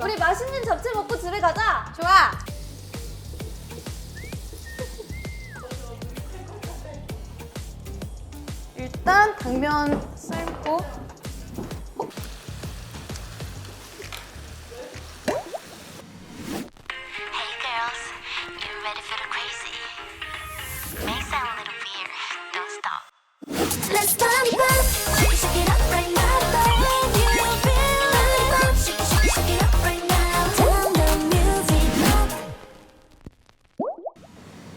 우리 맛있는 잡채 먹고 집에 가자. 좋아. 일단 당면 삶고. Hey girls, get ready for the crazy. May sound a little weird, don't stop. Let's party back, shake it up right now. If you feel lollipop, shake it up right now. Turn the music up.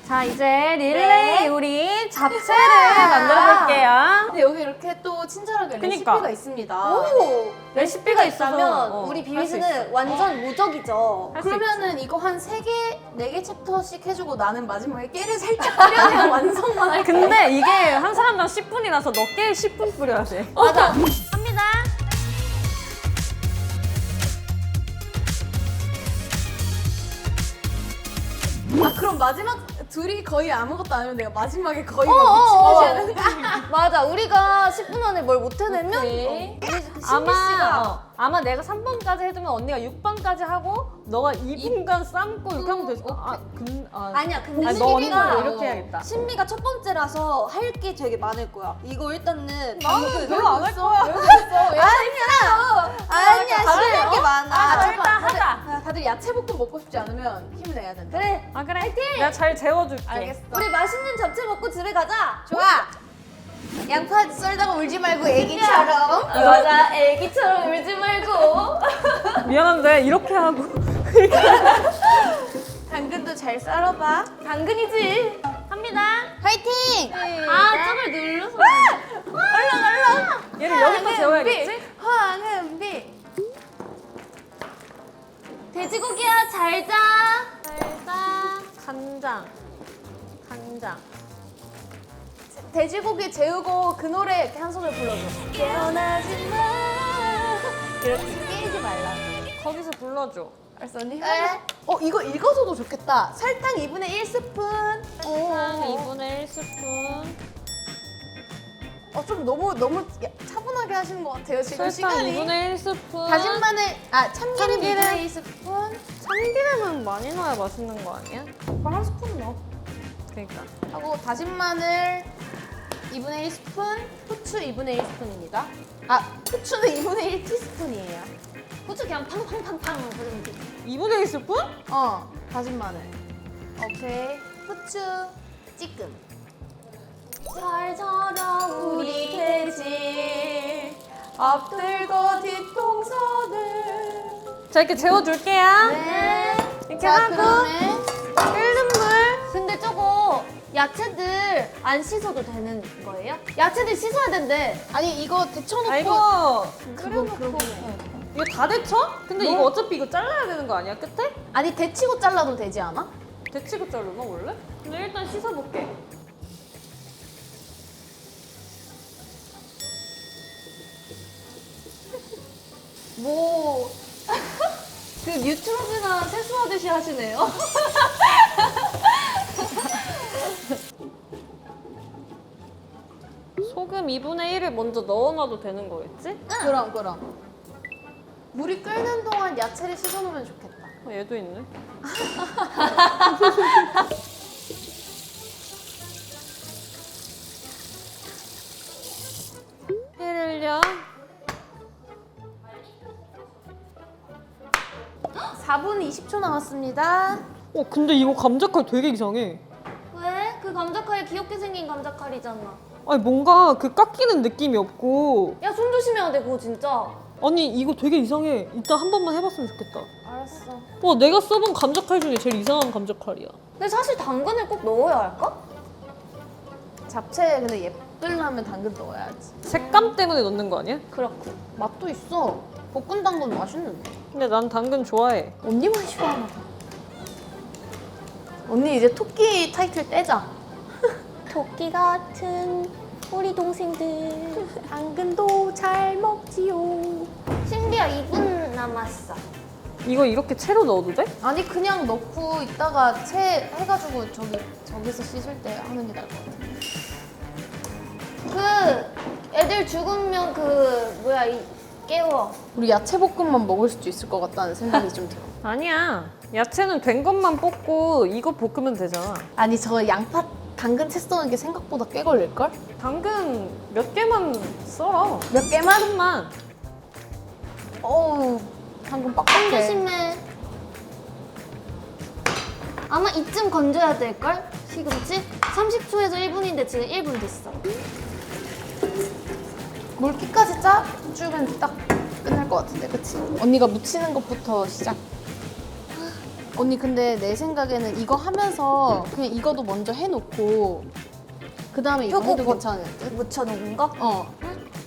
자, 이제 릴레이 우리 잡채를 만들어 볼게요. 근데 여기 이렇게 또 친절하게 그니까. 레시피가 있습니다. 오, 레시피가 있어서 있다면 어, 우리 할수 비비스는 있어. 완전 무적이죠. 할수 그러면은 이거 한 3개, 4개 챕터씩 해주고 나는 마지막에 깨를 살짝 뿌려야 완성만 할 거야. 근데 이게 한 사람당 10분이라서 너 깨 10분 뿌려야 돼. 맞아. 합니다. 아 그럼 마지막 둘이 거의 아무것도 안 하면 내가 마지막에 거의 막 미치겠어야 되는 거야. 맞아. 우리가 10분 안에 뭘 못해내면 오케이. 우리 신비 씨가 아마 내가 3번까지 해두면 언니가 6번까지 하고 너가 2분간 삶고 이렇게 하면 되지. 아니야. 근데 아니, 너 신비가 언니도 이렇게 해야겠다. 신비가 첫 번째라서 할 게 되게 많을 거야. 이거 일단은 나는 별로 안 할 거야. 아니야. 신비 할게 많아. 아, 일단 다들, 하자. 다들 야채볶음 먹고 싶지 않으면 힘을 내야 된다. 그래. 아 그래? 내가 잘 재워줄게. 알겠어. 우리 맛있는 잡채 먹고 집에 가자. 좋아. 양파 썰다가 울지 말고 애기처럼. 맞아. 애기처럼 울지 말고. 미안한데 이렇게 하고. 당근도 잘 썰어봐. 당근이지. 합니다. 화이팅! 아, 점을 눌러서. 얘를 여기다 재워야겠지? 황은비. 돼지고기야, 잘 자. 간장. 돼지고기 재우고 그 노래 이렇게 한 소절 불러줘. 깨어나지 마. 이렇게 깨지 말라. 거기서 불러줘. 알았어 언니. 네. 이거 읽어서도 좋겠다. 설탕 2분의 1스푼. 설탕 2분의 1스푼. 좀 너무 차분하게 하시는 것 같아요 지금 설탕 시간이. 2분의 1스푼. 다진 마늘, 참기름 2분의 1스푼. 참기름은 많이 넣어야 맛있는 거 아니야? 그럼 한 스푼 넣어. 그러니까. 하고 다진 마늘 2분의 1스푼, 후추 2분의 1스푼입니다. 후추는 2분의 1티스푼이에요. 후추 그냥 팡팡팡팡 부르면 돼. 2분의 1스푼? 다진 마늘. 오케이. 후추 찌끔. 잘 자라, 우리 돼지. 앞들고 뒤통서들. 자 이렇게 재워줄게요. 네. 이렇게 자, 하고 그다음에 끓는 물. 근데 저거 야채들 안 씻어도 되는 거예요? 야채들 씻어야 된대. 아니 이거 데쳐놓고 아 이거 끓여놓고. 이거 다 데쳐? 근데 이거 어차피 이거 잘라야 되는 거 아니야 끝에? 아니 데치고 잘라도 되지 않아? 데치고 자르나 원래? 근데 일단 씻어볼게. 뭐, 그 유튜브나 세수하듯이 하시네요. 소금 2분의 1을 먼저 넣어놔도 되는 거겠지? 그럼. 물이 끓는 동안 야채를 씻어놓으면 좋겠다. 얘도 있네. 해를요. 4분 20초 남았습니다. 근데 이거 감자칼 되게 이상해. 왜? 그 감자칼이 귀엽게 생긴 감자칼이잖아. 아니 뭔가 그 깎이는 느낌이 없고. 야, 손 조심해야 돼, 그거 진짜. 아니 이거 되게 이상해. 이따 한 번만 해봤으면 좋겠다. 알았어. 내가 써본 감자칼 중에 제일 이상한 감자칼이야. 근데 사실 당근을 꼭 넣어야 할까? 잡채 근데 예쁘려면 당근 넣어야지. 색감 때문에 넣는 거 아니야? 그렇고 맛도 있어. 볶은 당근 맛있는데. 근데 난 당근 좋아해. 언니만 싫어하나 봐. 언니 이제 토끼 타이틀 떼자. 토끼 같은 우리 동생들. 당근도 잘 먹지요. 신비야, 2분 남았어. 이거 이렇게 채로 넣어도 돼? 아니 그냥 넣고 이따가 채 해가지고 저기서 씻을 때 하는 게 나을 것 같아. 그 애들 죽으면 그 뭐야 이 깨워. 우리 야채 볶음만 먹을 수도 있을 것 같다는 생각이 좀 들어. 아니야. 야채는 된 것만 뽑고 이거 볶으면 되잖아. 아니 저 양파 당근 채 써는 게 생각보다 꽤 걸릴걸? 당근 몇 개만 썰어. 몇 개만? 조금만. 어우 당근 빡빡해. 조심해. 아마 이쯤 건져야 될걸? 시금치? 30초에서 1분인데 지금 1분 됐어. 물기까지 짜 주면 딱 끝날 것 같은데, 그치? 언니가 무치는 것부터 시작. 언니 근데 내 생각에는 이거 하면서 그냥 이거도 먼저 해놓고 그 다음에 이거 표고 해도 뭐- 괜찮을 듯? 묻혀놓은 거? 어.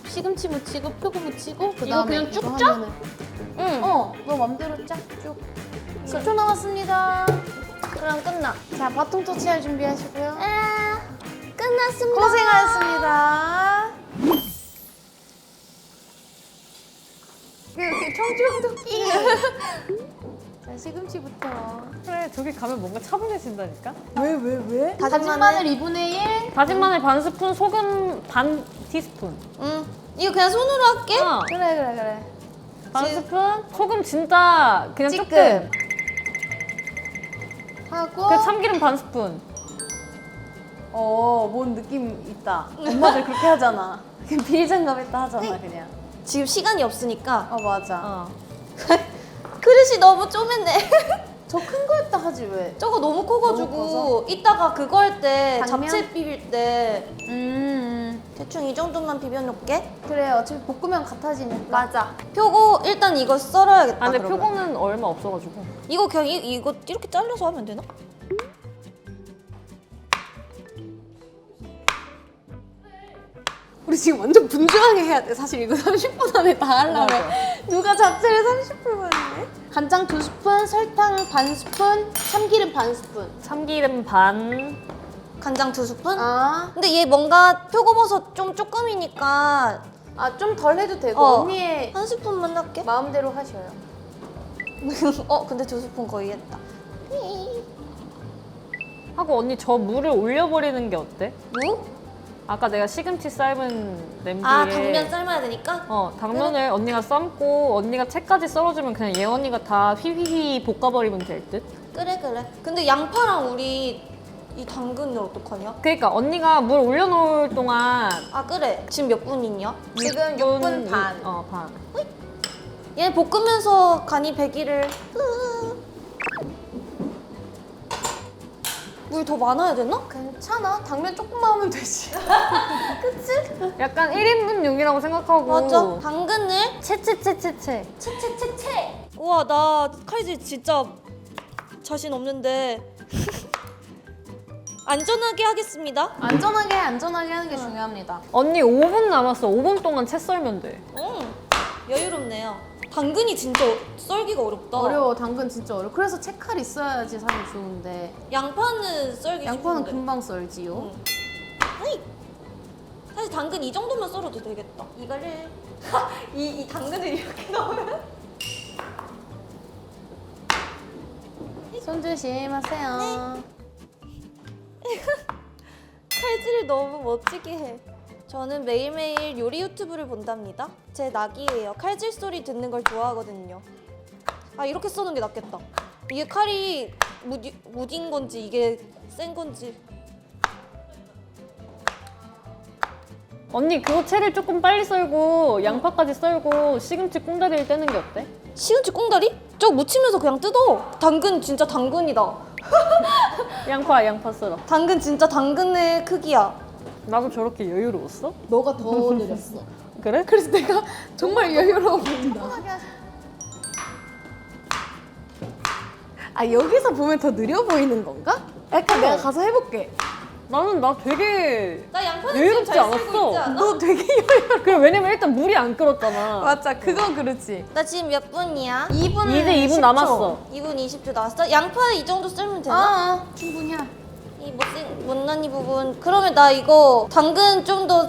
시금치 무치고 표고 무치고 그 이거 다음에 그냥 쭉 짜? 응. 너 맘대로 짜 쭉. 10초 남았습니다. 그럼 끝나. 자, 바통 터치할 준비하시고요. 아, 끝났습니다. 고생하셨습니다. 이렇게 청주홍도끼. 자, 시금치부터. 그래, 저기 가면 뭔가 차분해진다니까? 왜? 다진 다진 마늘. 마늘 2분의 1. 다진 마늘 반 스푼, 소금 반 티스푼. 응. 이거 그냥 손으로 할게. 어, 그래. 반 스푼. 소금 진짜 그냥 찌끔. 조금. 하고. 그 참기름 반 스푼. 뭔 느낌 있다. 엄마들 그렇게 하잖아. 그냥 비닐장갑 했다 하잖아, 그냥. 지금 시간이 없으니까 맞아. 어. 그릇이 너무 쪼맨네. 저 큰 거 했다 하지 왜? 저거 너무 너무 커가지고 이따가 그거 할 때 당면? 잡채 비빌 때 음. 대충 이 정도만 비벼놓게. 그래, 어차피 볶으면 같아지니까. 맞아. 표고 일단 이거 썰어야겠다. 아, 근데 그러면. 표고는 얼마 없어가지고. 이거 그냥 이거 이렇게 잘라서 하면 되나? 우리 지금 완전 분주하게 해야 돼. 사실 이거 30분 안에 다 하려면. 맞아. 누가 잡채를 30분 만에? 간장 2스푼, 설탕 반 스푼, 참기름 반 스푼. 참기름 반. 간장 2스푼? 아, 근데 얘 뭔가 표고버섯 좀 조금이니까 좀 덜 해도 되고 어. 언니의 한 스푼만 할게. 마음대로 하셔요. 근데 2스푼 거의 했다. 하고 언니 저 물을 올려버리는 게 어때? 무? 아까 내가 시금치 삶은 냄비에 아 당면 삶아야 되니까? 당면을 언니가 삶고 언니가 채까지 썰어주면 그냥 얘 언니가 다 휘휘휘 볶아버리면 될 듯? 그래. 근데 양파랑 우리 이 당근은 어떡하냐? 그러니까 언니가 물 올려놓을 동안 아 그래. 지금 몇 분이냐? 지금 6분 반. 반. 얘 볶으면서 간이 배기를. 물 더 많아야 되나? 괜찮아. 당면 조금만 하면 되지. 약간 1인분용이라고 생각하고 맞아. 당근을 채채채채채 채채채채. 우와 나 칼질 진짜 자신 없는데 안전하게 하겠습니다. 안전하게 하는 게 중요합니다. 언니 5분 남았어. 5분 동안 채 썰면 돼. 여유롭네요. 당근이 진짜 썰기가 어렵다. 어려워. 당근 진짜 어려워. 그래서 채칼 있어야지 사실 좋은데. 양파는 썰기 양파는 쉬운데. 금방 썰지요. 응. 아이, 사실 당근 이 정도만 썰어도 되겠다. 이거를 이 당근을 이렇게 넣으면 손 조심하세요. 칼질을 너무 멋지게 해. 저는 매일매일 요리 유튜브를 본답니다. 제 낙이에요. 칼질 소리 듣는 걸 좋아하거든요. 아 이렇게 써는 게 낫겠다. 이게 칼이 무딘 건지 이게 센 건지. 언니 그거 채를 조금 빨리 썰고 양파까지 썰고 시금치 꽁다리를 떼는 게 어때? 시금치 꽁다리? 저거 무치면서 그냥 뜯어. 당근 진짜 당근이다. 양파 썰어. 당근 진짜 당근의 크기야. 나도 저렇게 여유로웠어? 너가 더 느렸어. 그래? 그래서 내가 정말 여유로워 보인다. 아, 여기서 보면 더 느려 보이는 건가? 약간 내가 가서 해볼게. 나 되게 나 양파는 여유롭지 지금 잘 썰고 않았어. 있지 않아? 너 되게 여유로워. 그래 왜냐면 일단 물이 안 끓었잖아. 맞아, 그건 그렇지. 나 지금 몇 분이야? 2분 이제 2분 남았어. 2분 20초 나왔어? 양파 이 정도 썰면 되나? 충분이야. 이 못난 이 부분. 그러면 나 이거 당근 좀 더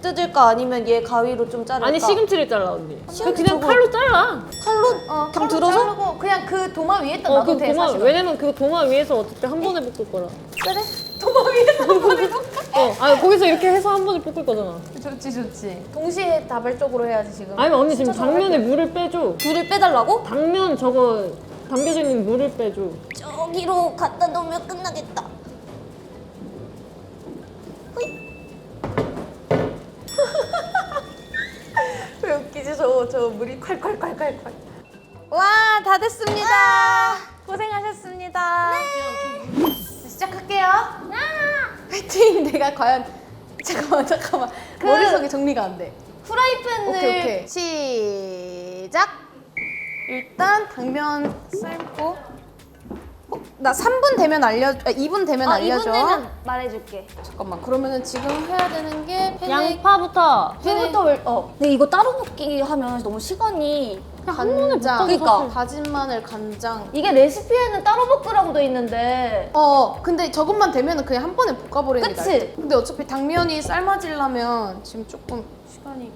뜯을까 아니면 얘 가위로 좀 자를까? 아니 시금치를 잘라 언니. 시금치 그냥 저거- 칼로 잘라. 칼로? 그냥 그냥 들어서? 자르고 그냥 그 도마 위에다 그 놔도 돼, 도마 사실은. 왜냐면 그 도마 위에서 어쨌든 한 번에 볶을 거라. 그래? 도마 위에서 한 번에 볶아. 아 거기서 이렇게 해서 한 번에 볶을 거잖아. 좋지. 동시에 다발적으로 해야지 지금. 아니면 언니 지금 당면에 물을 빼줘. 불을 빼달라고? 당면 저거 담겨져 있는 물을 빼줘. 저기로 갖다 놓으면 끝나겠다. 왜 웃기지? 저 물이 콸콸콸콸콸. 와, 다 됐습니다. 고생하셨습니다. 네. 시작할게요. 화이팅! 내가 과연 잠깐만. 머릿속에 정리가 안 돼. 프라이팬을 오케이. 시작. 일단 당면 삶고. 나 3분 되면 2분 되면 알려줘. 2분 되면 말해줄게. 잠깐만. 그러면은 지금 해야 되는 게 팬에 양파부터. 근데 이거 따로 볶기 하면 너무 시간이 간장, 그러니까. 다진 마늘, 간장. 이게 레시피에는 따로 볶으라고 돼 있는데 근데 저것만 되면은 그냥 한 번에 볶아버리는 게 그치? 나을 듯. 근데 어차피 당면이 삶아지려면 지금 조금 시간이.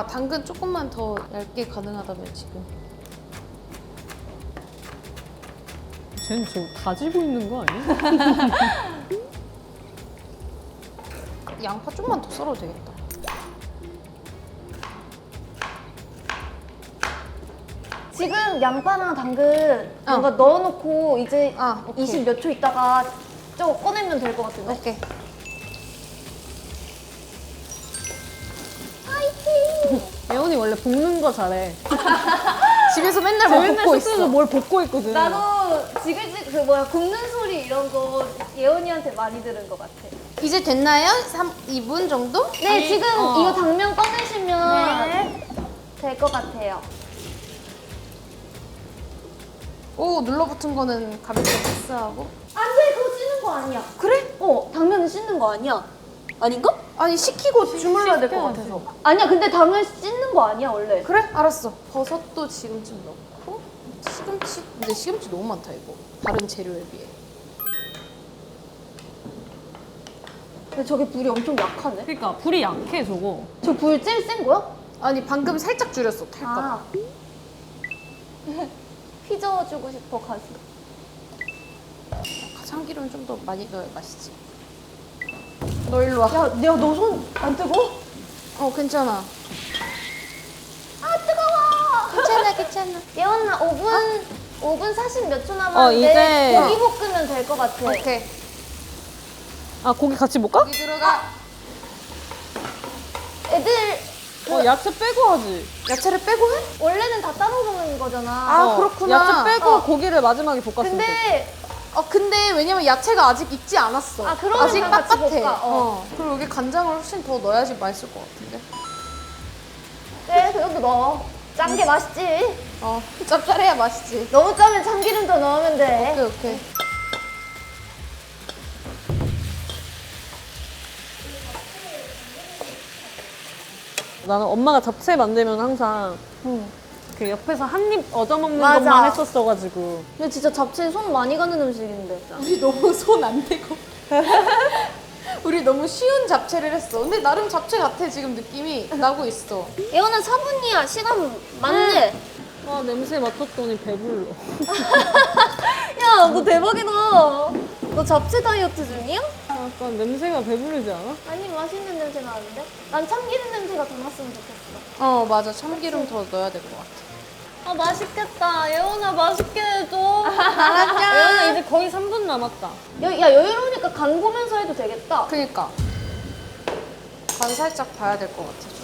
당근 조금만 더 얇게 가능하다면 지금. 쟤는 지금 가지고 있는 거 아니야? 양파 좀만 더 썰어도 되겠다. 지금 양파랑 당근 뭔가 넣어놓고 이제 오케이. 20 몇 초 있다가 저거 꺼내면 될 것 같은데. 오케이. 예원이 원래 볶는 거 잘해. 집에서 맨날 저 뭐 맨날 볶고 숙소에서 있어. 뭘 볶고 있거든. 나도 굽는 소리 이런 거 예원이한테 많이 들은 것 같아. 이제 됐나요? 2분 정도? 네, 지금 이거 당면 네. 꺼내시면 될 것 같아요. 오, 눌러붙은 거는 가볍게 패스하고. 안 돼, 그거 씻는 거 아니야. 그래? 당면은 씻는 거 아니야. 아닌가? 아니, 식히고 주물러야 될 것 같아서. 아니야, 근데 당면 씻는 거 아니야, 원래. 그래? 알았어. 버섯도 지금쯤 넣고. 시금치. 근데 시금치 너무 많다, 이거. 다른 재료에 비해. 근데 저게 불이 엄청 약하네. 그러니까 불이 약해 저거. 저 불 제일 센 거야? 아니, 방금 살짝 줄였어, 탈까 봐. 아. 휘저어주고 싶어, 가수. 참기름 좀 더 많이 넣어야 맛있지. 너 일로 와. 야, 너 손 안 뜨거? 괜찮아. 아, 뜨거워! 괜찮아. 예원아, 5분 40 몇 초 남았는데 이제- 고기 볶으면 될 것 같아. 오케이. 아 고기 같이 볶아? 여기 들어가. 애들 야채 빼고 하지. 야채를 빼고 해? 원래는 다 따로 먹는 거잖아. 아, 그렇구나. 야채 빼고 고기를 마지막에 볶았으면 돼. 근데 근데 왜냐면 야채가 아직 익지 않았어. 그러면 아직 다 같이 빳빳해. 볶아. 그리고 여기 간장을 훨씬 더 넣어야지 맛있을 것 같은데. 네, 그것도 넣어. 짠 게 맛있지. 짭짤해야 맛있지. 너무 짜면 참기름 더 넣으면 돼. 오케이. 나는 엄마가 잡채 만들면 항상 그 옆에서 한 입 얻어먹는 맞아. 것만 했었어가지고. 근데 진짜 잡채 손 많이 가는 음식인데. 우리 너무 손 안 대고. 우리 너무 쉬운 잡채를 했어. 근데 나름 잡채 같아, 지금 느낌이 나고 있어. 예원아 4분이야. 시간 많네. 와 냄새 맡았더니 배불러. 야, 너 대박이다. 너 잡채 다이어트 중이야? 약간 냄새가 배부르지 않아? 아니, 맛있는 냄새 나는데? 난 참기름 냄새가 더 났으면 좋겠어. 맞아. 참기름 더 넣어야 될 것 같아. 아, 맛있겠다. 예원아, 맛있게 해줘. 예원아 이제 거의 3분 남았다. 야, 여유로우니까 간 보면서 해도 되겠다. 그니까. 간 살짝 봐야 될 것 같아.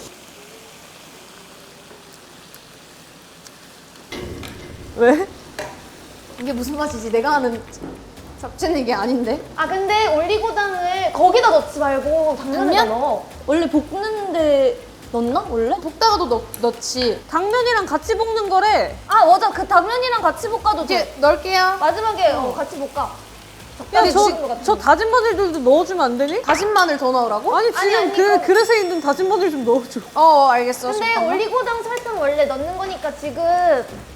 왜? 이게 무슨 맛이지? 내가 아는 잡채는 이게 아닌데? 근데 올리고당을 거기다 넣지 말고 당면에다 당면? 넣어. 원래 볶는데 넣나? 원래? 볶다가도 넣지. 당면이랑 같이 볶는 거래. 맞아. 그 당면이랑 같이 볶아도 돼. 이제 넣을게요. 마지막에 같이 볶아. 야, 적당히 볶은 것 같은데. 저 다진 마늘들도 넣어주면 안 되니? 다진 마늘 더 넣으라고? 아니 지금 아니, 그 이거- 그릇에 있는 다진 마늘 좀 넣어줘. 알겠어. 근데 잠깐만. 올리고당 설탕 원래 넣는 거니까 지금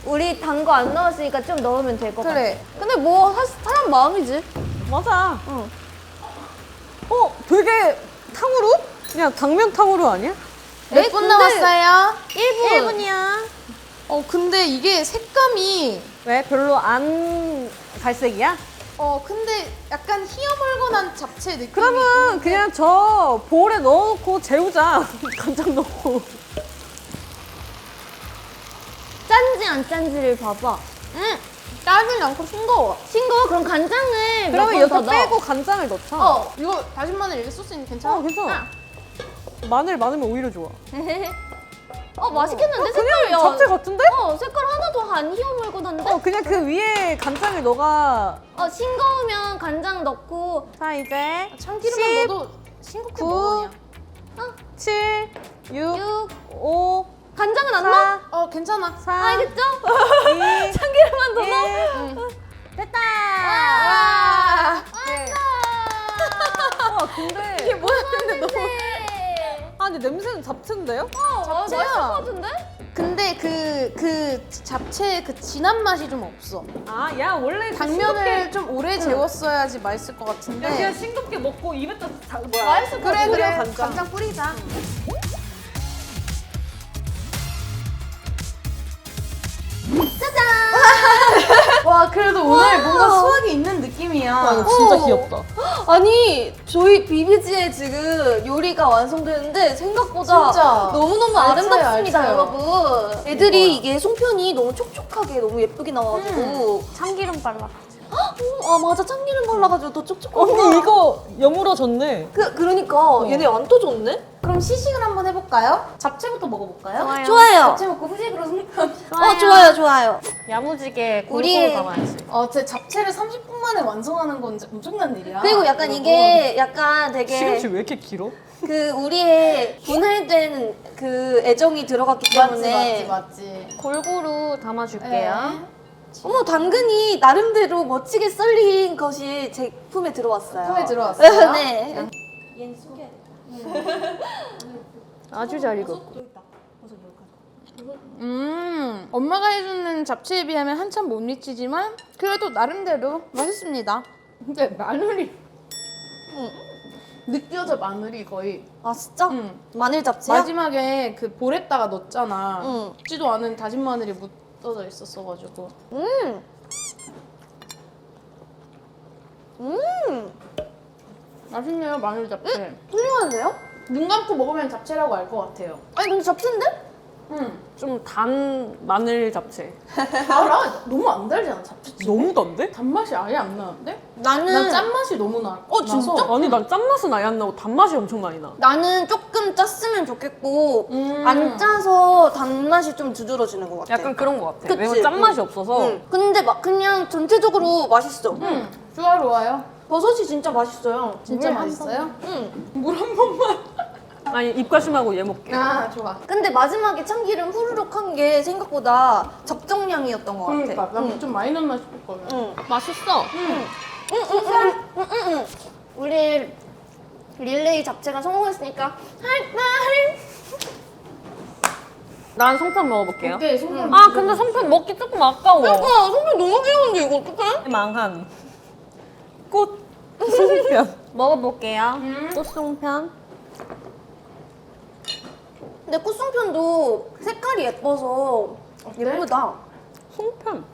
우리 단 거 안 넣었으니까 좀 넣으면 될 것 같아. 그래. 근데 뭐 사람 마음이지. 맞아. 되게 탕후루? 그냥 당면탕후루 아니야? 몇 네, 분 근데- 남았어요? 1분. 1분이야. 근데 이게 색감이 왜? 별로 안 갈색이야? 근데 약간 희어멀건한 잡채 느낌이. 그러면 그냥 저 볼에 넣어놓고 재우자. 간장 넣고. 짠지 안 짠지를 봐봐. 짜진 않고 싱거워. 싱거워? 그럼 간장을 그러면 몇 번 이거 더 빼고 넣어. 간장을 넣자. 이거 다진 마늘 이게 소스는 괜찮아? 괜찮아. 마늘 많으면 오히려 좋아. 맛있겠는데? 색깔 그냥 야. 잡채 같은데? 색깔 하나도 안 희어멀건한데? 그냥 그 위에 간장을 넣어가. 싱거우면 간장 넣고. 자, 이제 참기름만 넣어도 싱겁게 9, 먹으냐? 7, 6, 6. 5, 간장은 안 4, 넣어? 괜찮아. 4, 알겠죠? 2, 참기름만 더 1. 넣어. 됐다! 와. 네. 근데 이게 뭐야? 근데 너무 근데 냄새는 잡채인데요? 맛있을 것 같은데? 근데 그 잡채의 그 진한 맛이 좀 없어. 야 원래 당면을 좀 오래 재웠어야지 맛있을 것 같은데. 그냥 싱겁게 먹고 입에다 맛있을 것 같아. 그래 간장. 간장 뿌리자. 와 그래도 오늘 뭔가 수학이 있는 느낌이야. 진짜 귀엽다. 아니 저희 비비지에 지금 요리가 완성되는데 생각보다 진짜. 너무너무 알차요, 아름답습니다 알차요. 여러분. 애들이 이게 송편이 너무 촉촉하게 너무 예쁘게 나와가지고 참기름 발라. 맞아 참기름 발라가지고 더 촉촉하고. 언니 이거 여물어졌네. 그러니까 얘네 안 떠졌네? 그럼 시식을 한번 해볼까요? 잡채부터 먹어볼까요? 좋아요. 잡채 먹고 후식으로 송편. 좋아요. 야무지게 우리- 골고루 담아야지. 제 잡채를 30분 만에 완성하는 건 진짜 엄청난 일이야. 그리고 약간 이게 약간 되게 시금치 왜 이렇게 길어? 그 우리의 분할된 그 애정이 들어갔기 때문에 맞지. 골고루 담아줄게요. 어머 당근이 나름대로 멋지게 썰린 것이 제품에 들어왔어요. 품에 들어왔어요? 네. 얘는 숨겨야 돼. 아주 잘 익었고. 엄마가 해주는 잡채에 비하면 한참 못 미치지만 그래도 나름대로 맛있습니다. 근데 마늘이 느껴져 마늘이 거의. 아 진짜? 응. 마늘 잡채야? 마지막에 그 볼에다가 넣었잖아. 응. 묻지도 않은 다진 마늘이 묻어져 있었어가지고. 맛있네요 마늘 잡채. 훌륭한데요? 눈 감고 먹으면 잡채라고 알 것 같아요. 아니 근데 잡채인데? 좀 단 마늘 잡채. 알아? 너무 안 달잖아 잡채. 너무 단데? 단맛이 아예 안 나는데? 나는 난 짠맛이 너무 나. 진짜? 나서 아니 난 짠맛은 아예 안 나고 단맛이 엄청 많이 나. 나는 조금 짰으면 좋겠고 음. 안 짜서 단맛이 좀 두드러지는 것 같아. 약간 그런 것 같아. 그치? 왜냐면 짠맛이 없어서. 응. 근데 막 그냥 전체적으로 맛있어. 좋아요. 버섯이 진짜 맛있어요. 진짜 물 한 맛있어요? 응. 물 한 번만. 아니 입가심하고 얘 먹게. 아 좋아. 근데 마지막에 참기름 후루룩 한 게 생각보다 적정량이었던 것 같아. 그러니까 난 좀 많이 넣나 싶었거든. 응. 맛있어. 우리 릴레이 잡채가 성공했으니까 할 말. 난 송편 먹어볼게요. 오케이 송편. 근데 송편 먹기 조금 아까워. 성격 너무 귀여운데 이거 어떡해? 망한 꽃 송편 먹어볼게요. 꽃 송편. 근데 꽃송편도 색깔이 예뻐서 예쁘다. 송편.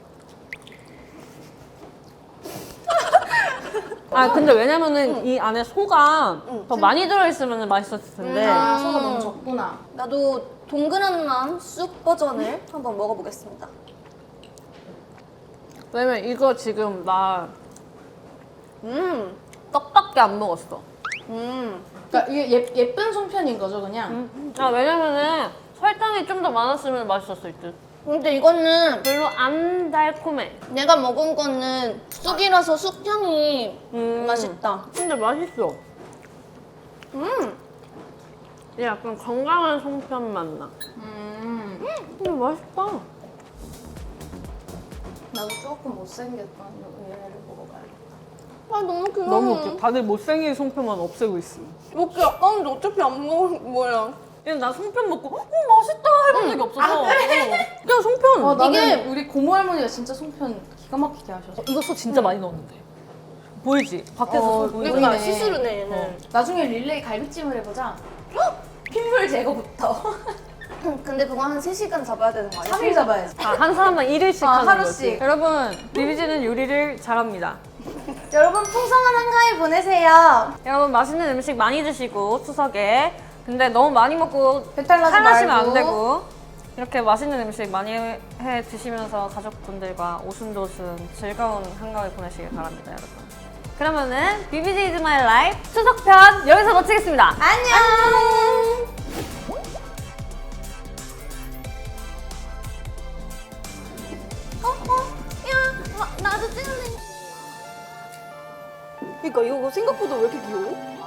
근데 왜냐면은 이 안에 소가 더 많이 들어있으면 맛있었을 텐데. 소가 너무 적구나. 나도 동그란 마음 쑥 버전을 한번 먹어보겠습니다. 왜냐면 이거 지금 나 떡밖에 안 먹었어. 그러니까 이게 예쁜 송편인 거죠 그냥. 왜냐면은 설탕이 좀 더 많았으면 맛있었을 듯. 근데 이거는 별로 안 달콤해. 내가 먹은 거는 쑥이라서 쑥향이 맛있다. 근데 맛있어. 얘 약간 건강한 송편 맛 나. 근데 맛있다. 나도 조금 못생겼던 얘네를 먹어봐야겠다. 아 너무 귀여워. 너무 웃겨. 다들 못생긴 송편만 없애고 있어. 먹기 아까운데 어차피 안 먹을 거야. 그냥 나 송편 먹고 맛있다 해본 적이 없어서. 그냥 송편. 나는 이게- 우리 고모 할머니가 진짜 송편 기가 막히게 하셔서. 이거 소 진짜 많이 넣었는데. 보이지? 밖에서 소 보이지? 그러니까 시스루네 얘는. 나중에 릴레이 갈비찜을 해보자. 핏물 제거부터. 근데 그거 한 3시간 잡아야 되는 거 아니야? 3일 잡아야지. 한 사람당 1일씩 하는 하루씩. 거지. 여러분, 비비지는 요리를 잘합니다. 여러분 풍성한 한가위 보내세요. 여러분 맛있는 음식 많이 드시고 추석에 근데 너무 많이 먹고 배탈 나지 탈나시면 말고. 안 되고 이렇게 맛있는 음식 많이 해 드시면서 가족분들과 오순도순 즐거운 한가위 보내시길 바랍니다, 여러분. 그러면은 BBG is my life 추석편 여기서 마치겠습니다. 안녕. 나도 찍을래. 그러니까 이거 생각보다 왜 이렇게 귀여워?